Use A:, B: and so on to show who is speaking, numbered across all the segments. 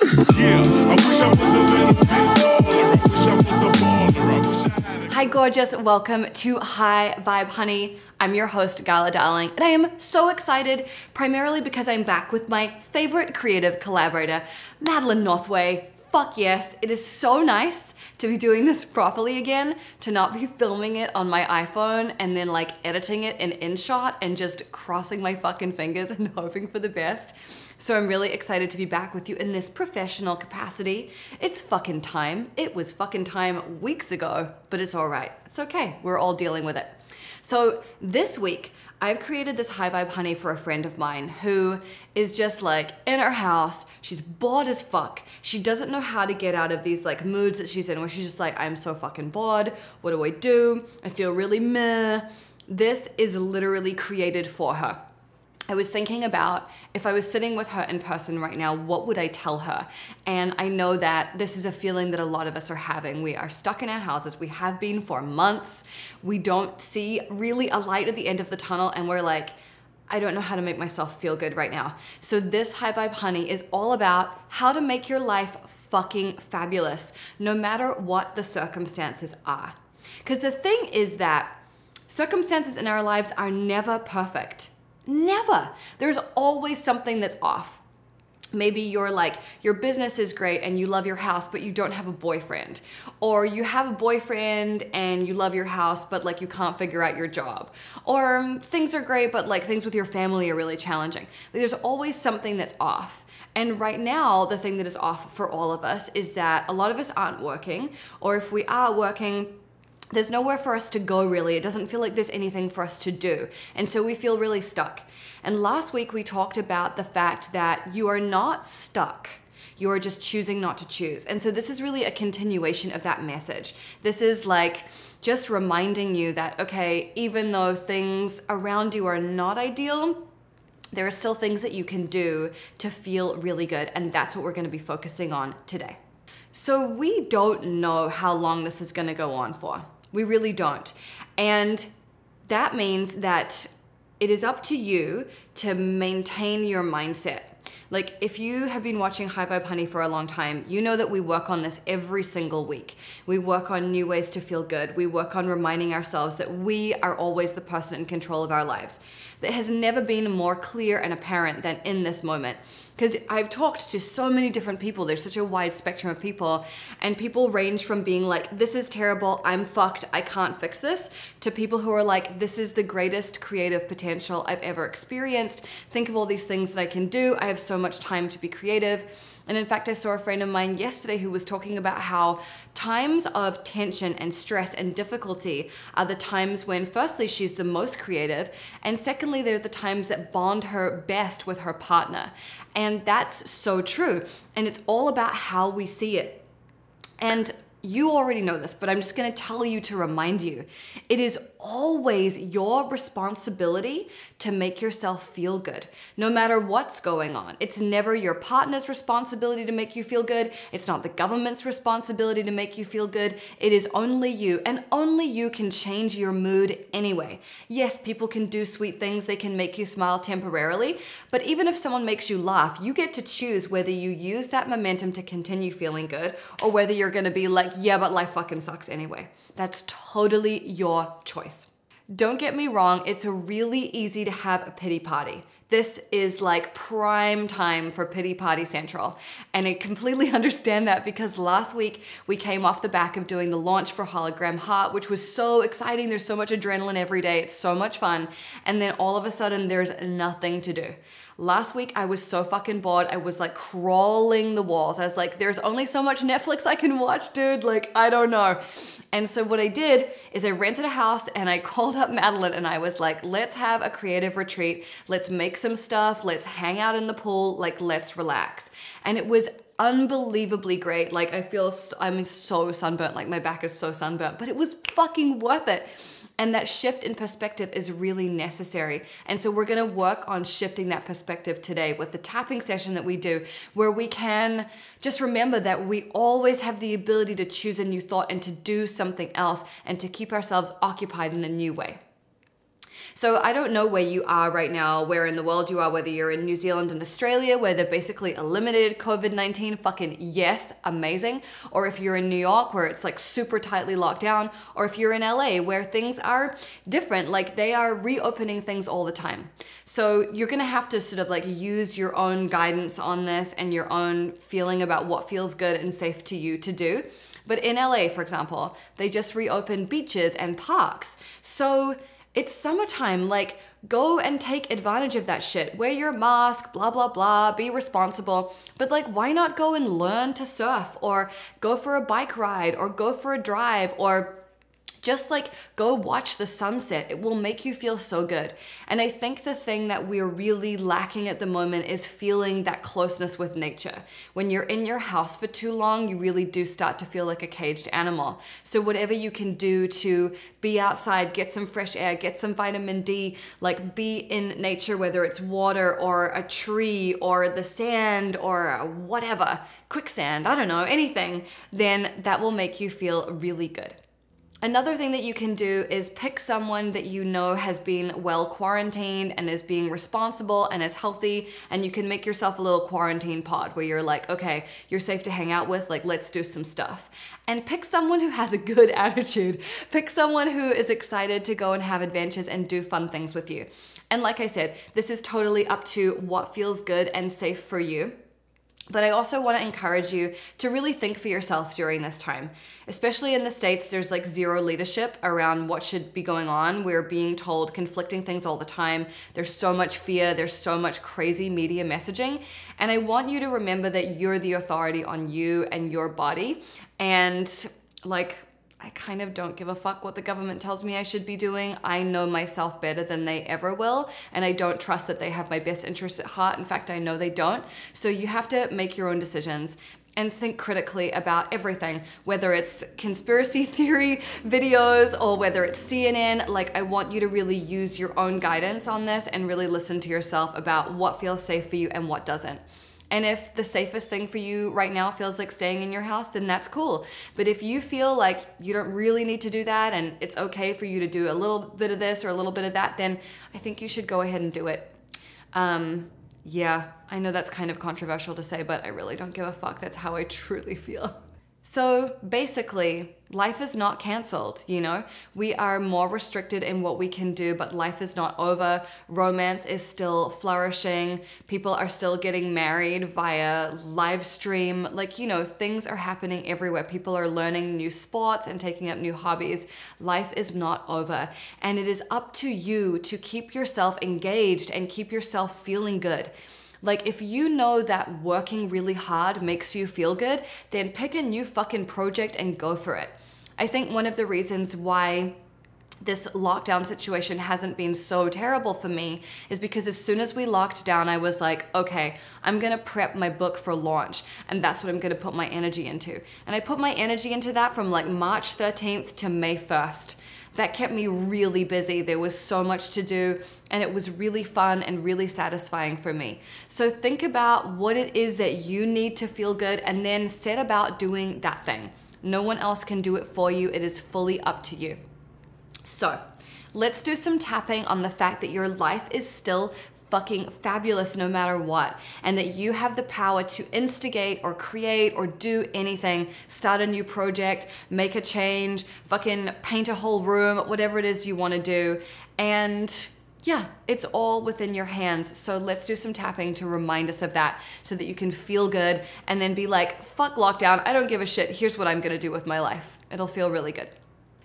A: Yeah, I wish I was a little bit taller. I wish I was a baller. I wish I had a...
B: Hi gorgeous, welcome to High Vibe Honey. I'm your host, Gala Darling, and I am so excited, primarily because I'm back with my favorite creative collaborator, Madeline Northway. Fuck yes, it is so nice to be doing this properly again, to not be filming it on my iPhone and then like editing it in InShot and just crossing my fucking fingers and hoping for the best. So I'm really excited to be back with you in this professional capacity. It's fucking time. It was fucking time weeks ago, but it's all right. It's okay, we're all dealing with it. So this week, I've created this High Vibe Honey for a friend of mine who is just like in her house, she's bored as fuck. She doesn't know how to get out of these like moods that she's in where she's just like, I'm so fucking bored. What do I do? I feel really meh. This is literally created for her. I was thinking about if I was sitting with her in person right now, what would I tell her? And I know that this is a feeling that a lot of us are having. We are stuck in our houses. We have been for months. We don't see really a light at the end of the tunnel, and we're like, I don't know how to make myself feel good right now. So this High Vibe Honey is all about how to make your life fucking fabulous, no matter what the circumstances are. Because the thing is that circumstances in our lives are never perfect. Never. There's always something that's off. Maybe you're like, your business is great and you love your house, but you don't have a boyfriend. Or you have a boyfriend and you love your house, but like you can't figure out your job. Or things are great, but like things with your family are really challenging. There's always something that's off. And right now, the thing that is off for all of us is that a lot of us aren't working, or if we are working, there's nowhere for us to go really. It doesn't feel like there's anything for us to do. And so we feel really stuck. And last week we talked about the fact that you are not stuck. You are just choosing not to choose. And so this is really a continuation of that message. This is like just reminding you that, okay, even though things around you are not ideal, there are still things that you can do to feel really good. And that's what we're gonna be focusing on today. So we don't know how long this is gonna go on for. We really don't. And that means that it is up to you to maintain your mindset. Like if you have been watching High Vibe Honey for a long time, you know that we work on this every single week. We work on new ways to feel good. We work on reminding ourselves that we are always the person in control of our lives. That has never been more clear and apparent than in this moment. Because I've talked to so many different people, there's such a wide spectrum of people, and people range from being like, this is terrible, I'm fucked, I can't fix this, to people who are like, this is the greatest creative potential I've ever experienced. Think of all these things that I can do. I have so much time to be creative. And in fact, I saw a friend of mine yesterday who was talking about how times of tension and stress and difficulty are the times when, firstly, she's the most creative, and secondly, they're the times that bond her best with her partner. And that's so true. And it's all about how we see it. And you already know this, but I'm just gonna tell you to remind you, it is always your responsibility to make yourself feel good, no matter what's going on. It's never your partner's responsibility to make you feel good. It's not the government's responsibility to make you feel good. It is only you, and only you can change your mood anyway. Yes, people can do sweet things. They can make you smile temporarily, but even if someone makes you laugh, you get to choose whether you use that momentum to continue feeling good or whether you're gonna be like, yeah, but life fucking sucks anyway. That's totally your choice. Don't get me wrong, it's really easy to have a pity party. This is like prime time for pity party central. And I completely understand that because last week we came off the back of doing the launch for Hologram Heart, which was so exciting. There's so much adrenaline every day. It's so much fun. And then all of a sudden there's nothing to do. Last week, I was so fucking bored. I was like crawling the walls. I was like, there's only so much Netflix I can watch, dude. Like, I don't know. And so what I did is I rented a house and I called up Madeline and I was like, let's have a creative retreat. Let's make some stuff. Let's hang out in the pool. Like, let's relax. And it was unbelievably great. Like, I'm so sunburnt. Like, my back is so sunburnt, but it was fucking worth it. And that shift in perspective is really necessary. And so we're gonna work on shifting that perspective today with the tapping session that we do, where we can just remember that we always have the ability to choose a new thought and to do something else and to keep ourselves occupied in a new way. So I don't know where you are right now, where in the world you are, whether you're in New Zealand and Australia, where they've basically eliminated COVID-19, fucking yes, amazing. Or if you're in New York, where it's like super tightly locked down, or if you're in LA, where things are different, like they are reopening things all the time. So you're gonna have to sort of like use your own guidance on this and your own feeling about what feels good and safe to you to do. But in LA, for example, they just reopened beaches and parks. So it's summertime, like go and take advantage of that shit. Wear your mask, blah, blah, blah, be responsible. But like, why not go and learn to surf or go for a bike ride or go for a drive or just like go watch the sunset. It will make you feel so good. And I think the thing that we're really lacking at the moment is feeling that closeness with nature. When you're in your house for too long, you really do start to feel like a caged animal. So whatever you can do to be outside, get some fresh air, get some vitamin D, like be in nature, whether it's water or a tree or the sand or whatever, quicksand, I don't know, anything, then that will make you feel really good. Another thing that you can do is pick someone that you know has been well quarantined and is being responsible and is healthy, and you can make yourself a little quarantine pod where you're like, okay, you're safe to hang out with, like let's do some stuff. And pick someone who has a good attitude. Pick someone who is excited to go and have adventures and do fun things with you. And like I said, this is totally up to what feels good and safe for you. But I also want to encourage you to really think for yourself during this time. Especially in the States, there's like zero leadership around what should be going on. We're being told conflicting things all the time. There's so much fear. There's so much crazy media messaging. And I want you to remember that you're the authority on you and your body. And like, I kind of don't give a fuck what the government tells me I should be doing. I know myself better than they ever will, and I don't trust that they have my best interests at heart. In fact, I know they don't. So you have to make your own decisions and think critically about everything, whether it's conspiracy theory videos or whether it's CNN. Like, I want you to really use your own guidance on this and really listen to yourself about what feels safe for you and what doesn't. And if the safest thing for you right now feels like staying in your house, then that's cool. But if you feel like you don't really need to do that and it's okay for you to do a little bit of this or a little bit of that, then I think you should go ahead and do it. Yeah, I know that's kind of controversial to say, but I really don't give a fuck. That's how I truly feel. So basically, life is not canceled, you know? We are more restricted in what we can do, but life is not over. Romance is still flourishing. People are still getting married via live stream. Like, you know, things are happening everywhere. People are learning new sports and taking up new hobbies. Life is not over. And it is up to you to keep yourself engaged and keep yourself feeling good. Like, if you know that working really hard makes you feel good, then pick a new fucking project and go for it. I think one of the reasons why this lockdown situation hasn't been so terrible for me is because as soon as we locked down, I was like, okay, I'm gonna prep my book for launch, and that's what I'm gonna put my energy into. And I put my energy into that from like March 13th to May 1st. That kept me really busy. There was so much to do, and it was really fun and really satisfying for me. So think about what it is that you need to feel good and then set about doing that thing. No one else can do it for you. It is fully up to you. So let's do some tapping on the fact that your life is still fucking fabulous no matter what, and that you have the power to instigate or create or do anything, start a new project, make a change, fucking paint a whole room, whatever it is you want to do. And yeah, it's all within your hands. So let's do some tapping to remind us of that so that you can feel good and then be like, fuck lockdown, I don't give a shit, here's what I'm gonna do with my life. It'll feel really good.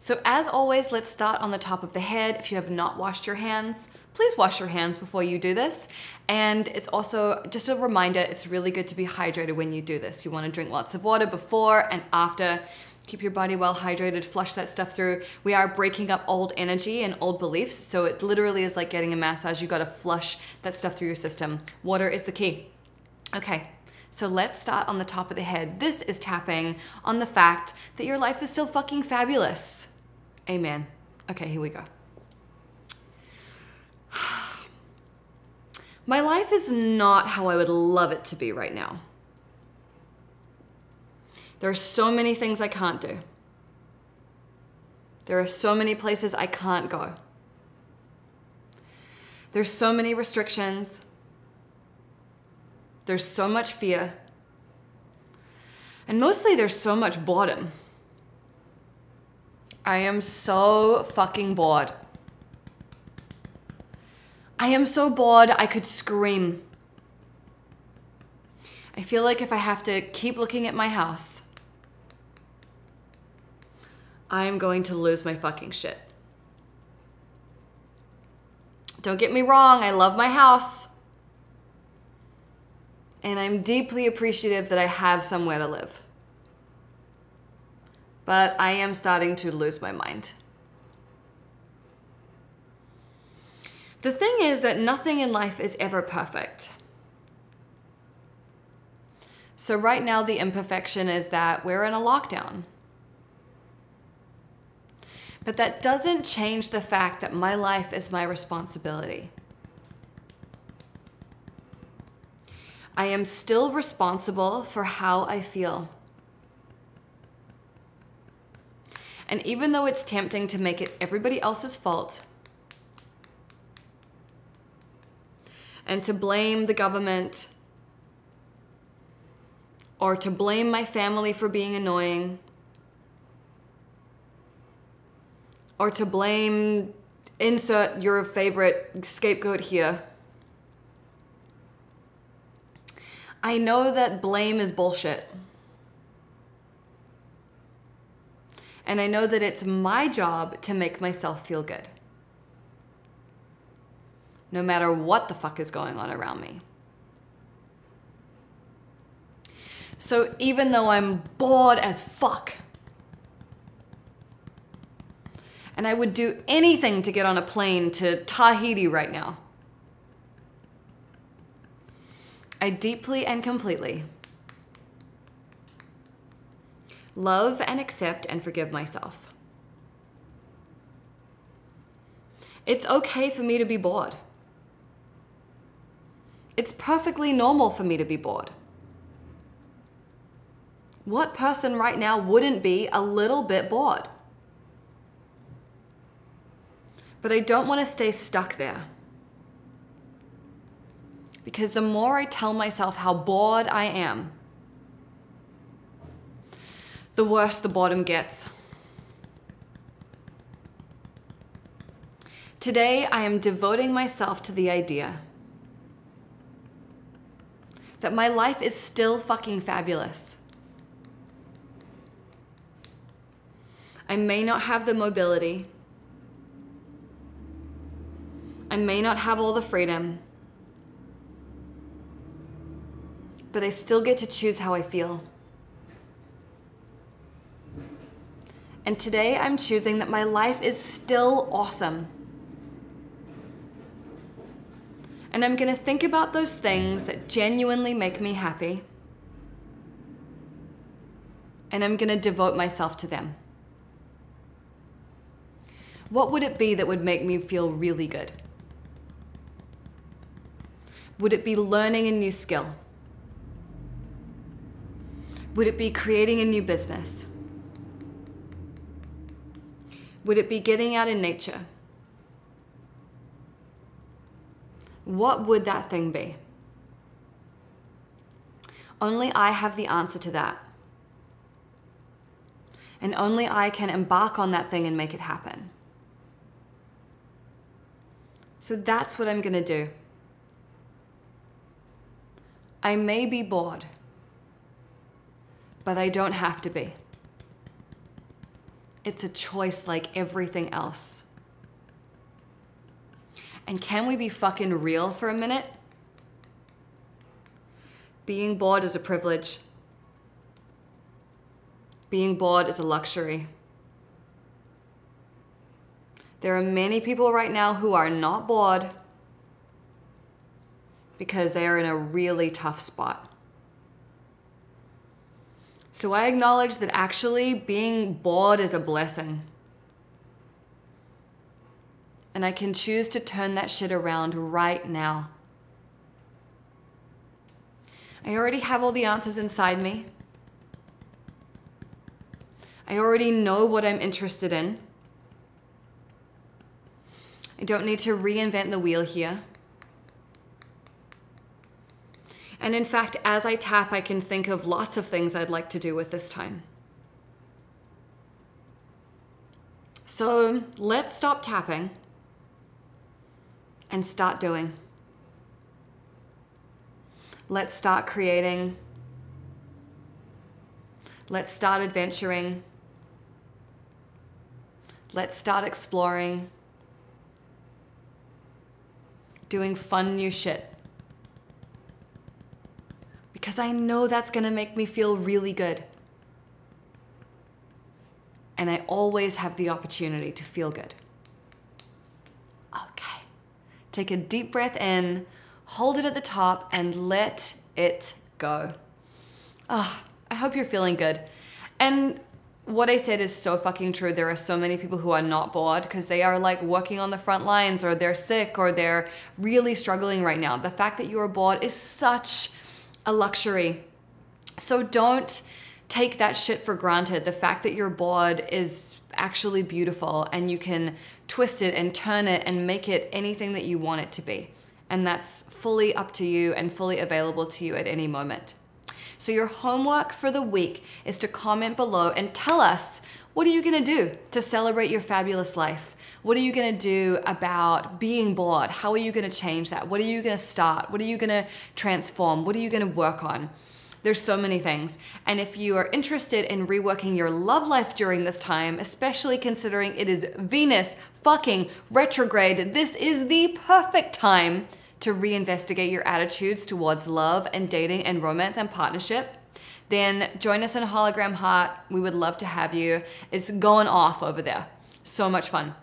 B: So as always, let's start on the top of the head. If you have not washed your hands, please wash your hands before you do this. And it's also just a reminder, it's really good to be hydrated when you do this. You want to drink lots of water before and after. Keep your body well hydrated, flush that stuff through. We are breaking up old energy and old beliefs, so it literally is like getting a massage. You gotta flush that stuff through your system. Water is the key. Okay, so let's start on the top of the head. This is tapping on the fact that your life is still fucking fabulous. Amen. Okay, here we go. My life is not how I would love it to be right now. There are so many things I can't do. There are so many places I can't go. There's so many restrictions. There's so much fear. And mostly there's so much boredom. I am so fucking bored. I am so bored I could scream. I feel like if I have to keep looking at my house, I am going to lose my fucking shit. Don't get me wrong, I love my house. And I'm deeply appreciative that I have somewhere to live. But I am starting to lose my mind. The thing is that nothing in life is ever perfect. So right now the imperfection is that we're in a lockdown. But that doesn't change the fact that my life is my responsibility. I am still responsible for how I feel. And even though it's tempting to make it everybody else's fault and to blame the government or to blame my family for being annoying or to blame, insert your favorite scapegoat here, I know that blame is bullshit. And I know that it's my job to make myself feel good, no matter what the fuck is going on around me. So even though I'm bored as fuck, and I would do anything to get on a plane to Tahiti right now, I deeply and completely love and accept and forgive myself. It's okay for me to be bored. It's perfectly normal for me to be bored. What person right now wouldn't be a little bit bored? But I don't want to stay stuck there. Because the more I tell myself how bored I am, the worse the boredom gets. Today, I am devoting myself to the idea that my life is still fucking fabulous. I may not have the mobility. I may not have all the freedom. But I still get to choose how I feel. And today I'm choosing that my life is still awesome. And I'm gonna think about those things that genuinely make me happy. And I'm gonna devote myself to them. What would it be that would make me feel really good? Would it be learning a new skill? Would it be creating a new business? Would it be getting out in nature? What would that thing be? Only I have the answer to that. And only I can embark on that thing and make it happen. So that's what I'm gonna do. I may be bored, but I don't have to be. It's a choice like everything else. And can we be fucking real for a minute? Being bored is a privilege. Being bored is a luxury. There are many people right now who are not bored because they are in a really tough spot. So I acknowledge that actually being bored is a blessing. And I can choose to turn that shit around right now. I already have all the answers inside me. I already know what I'm interested in. I don't need to reinvent the wheel here. And in fact, as I tap, I can think of lots of things I'd like to do with this time. So let's stop tapping and start doing. Let's start creating. Let's start adventuring. Let's start exploring. Doing fun new shit. Because I know that's gonna make me feel really good. And I always have the opportunity to feel good. Okay. Take a deep breath in, hold it at the top, and let it go. Oh, I hope you're feeling good. And what I said is so fucking true. There are so many people who are not bored because they are like working on the front lines, or they're sick, or they're really struggling right now. The fact that you are bored is such a luxury. So don't take that shit for granted. The fact that you're bored is actually beautiful, and you can twist it and turn it and make it anything that you want it to be. And that's fully up to you and fully available to you at any moment. So your homework for the week is to comment below and tell us, what are you gonna do to celebrate your fabulous life? What are you gonna do about being bored? How are you gonna change that? What are you gonna start? What are you gonna transform? What are you gonna work on? There's so many things. And if you are interested in reworking your love life during this time, especially considering it is Venus fucking retrograde, this is the perfect time to reinvestigate your attitudes towards love and dating and romance and partnership. Then join us in Hologram Heart. We would love to have you. It's going off over there. So much fun.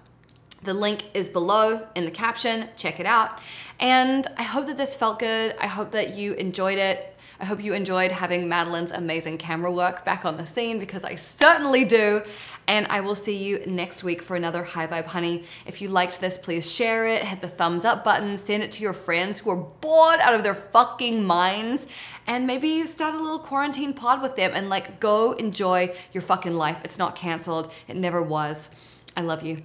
B: The link is below in the caption. Check it out. And I hope that this felt good. I hope that you enjoyed it. I hope you enjoyed having Madeline's amazing camera work back on the scene, because I certainly do. And I will see you next week for another High Vibe Honey. If you liked this, please share it, hit the thumbs up button, send it to your friends who are bored out of their fucking minds, and maybe start a little quarantine pod with them and like go enjoy your fucking life. It's not canceled. It never was. I love you.